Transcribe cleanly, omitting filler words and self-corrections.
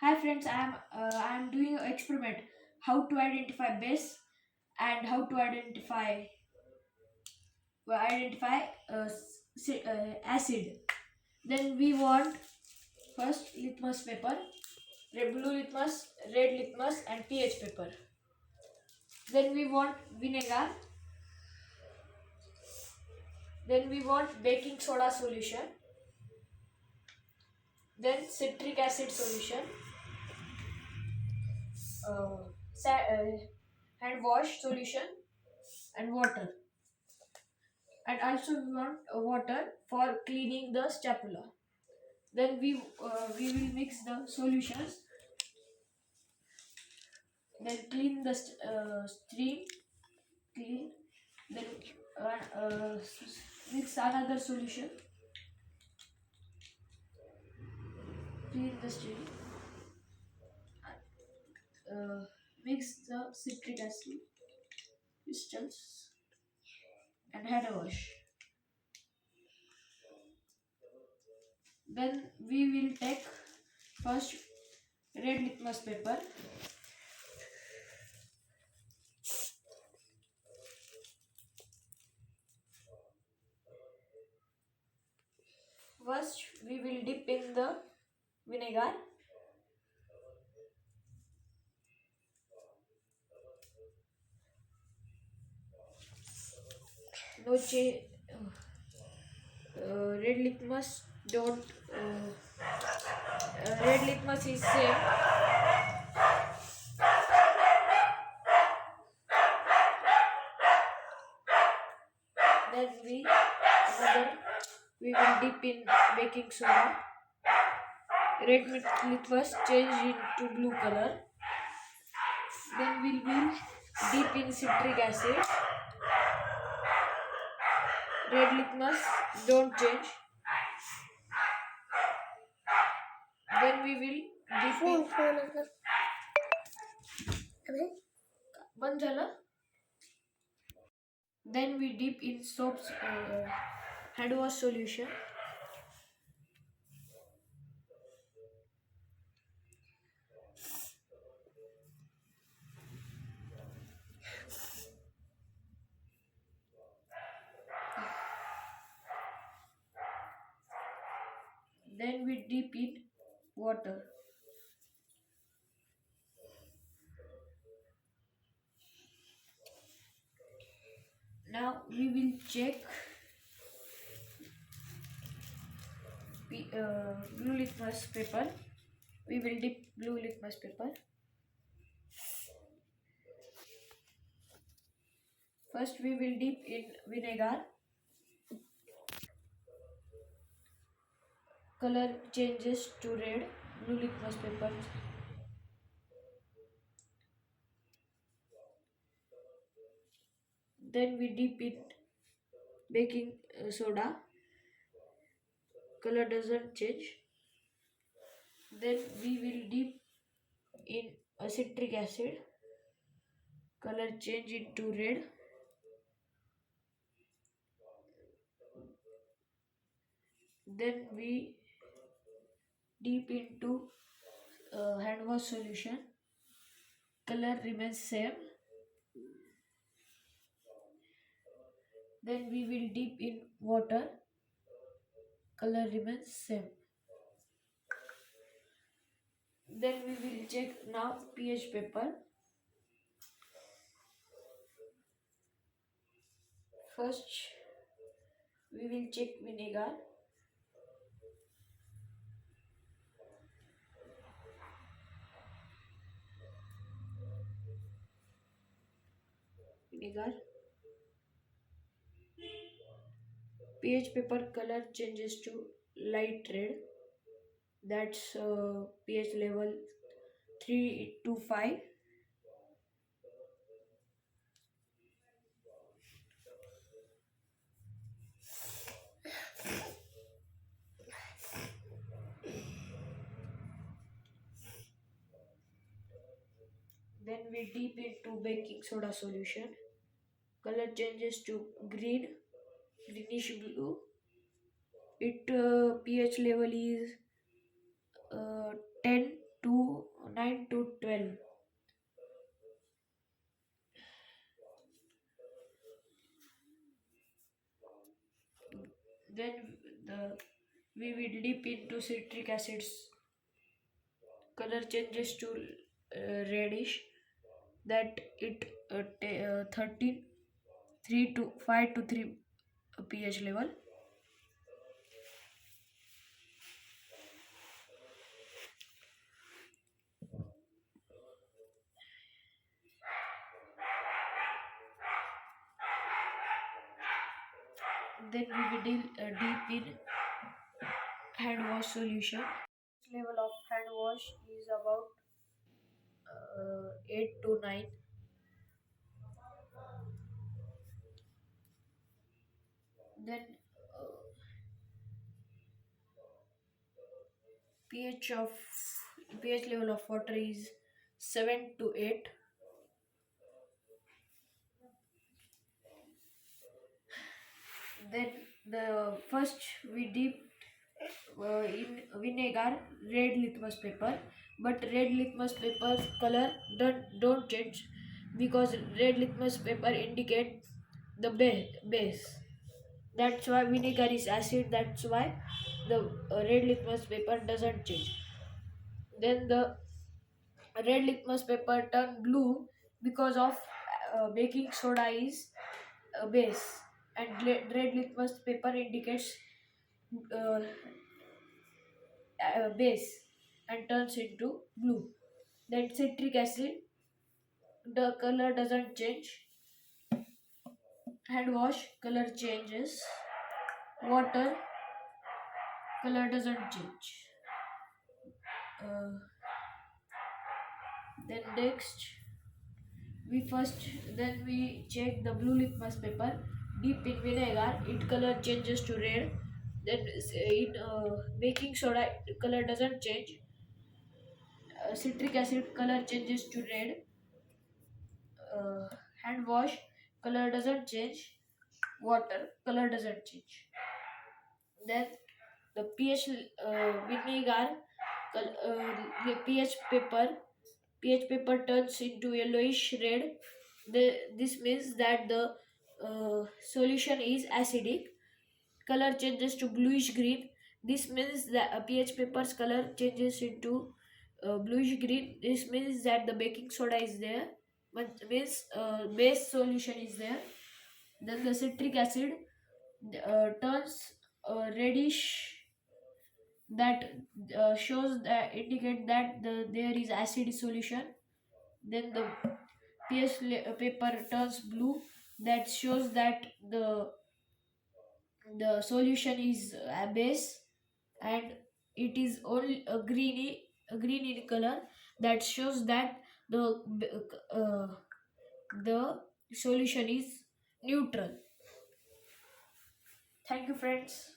Hi friends, I am doing an experiment. How to identify base and how to identify acid. Then we want first litmus paper, blue litmus, red litmus, and pH paper. Then we want vinegar. Then we want baking soda solution. Then citric acid solution, uh, hand wash solution, and water. And also we want water for cleaning the stapler. Then we will mix the solutions. Then clean the stream. Clean. Then mix another solution. Clean the stream. Uh, Mix the citric acid crystals and hand wash. Then we will take first red litmus paper. First we will dip in the vinegar. No change. Red litmus don't. Red litmus is same. Then we will dip in baking soda. Red litmus change into blue color. Then we will dip in citric acid. Red litmus don't change. Then we will dip in. बंद झालं. Then we dip in soap's hand wash solution. Then we dip in water. Now we will check blue litmus paper. We will dip blue litmus paper. First we will dip in vinegar. Color changes to red. Blue litmus paper. Then we dip in baking soda. Color doesn't change. Then we will dip in citric acid. Color change into red. Then we dip into hand wash solution. Color remains same. Then we will dip in water. Color remains same. Then we will check now pH paper. First we will check vinegar. Vinegar. pH paper color changes to light red. That's pH level 3 to 5. Then we dip into baking soda solution. Color changes to greenish blue. It pH level is 10 to 9 to 12. Then the we will dip into citric acids. Color changes to reddish. That it 13 3 to 5 to 3 pH level. Then we will dip in hand wash solution. Level of hand wash is about 8 to 9. Then pH of pH level of water is 7 to 8. Then the first we dip in vinegar, red litmus paper, but red litmus paper's color don't change because red litmus paper indicate the base. That's why vinegar is acid. That's why the red litmus paper doesn't change. Then the red litmus paper turn blue because of baking soda is a base, and red litmus paper indicates uh, base and turns into blue. Then citric acid, the color doesn't change. Hand wash, color changes. Water, color doesn't change. Uh, then next, then we check the blue litmus paper. Dip in vinegar, it color changes to red. Then in baking soda, color doesn't change. Citric acid color changes to red. uh, Hand wash, color doesn't change. Water, color doesn't change. Then the vinegar, the pH paper turns into yellowish red. This means that the solution is acidic. Color changes to bluish green. This means that a pH paper's color changes into bluish green. This means that the baking soda is there, but base solution is there. Then the citric acid turns reddish. That shows that indicate that there is acid solution. Then the paper turns blue. That shows that the solution is a base, and it is only a green in color. That shows that uh, the solution is neutral. Thank you, friends.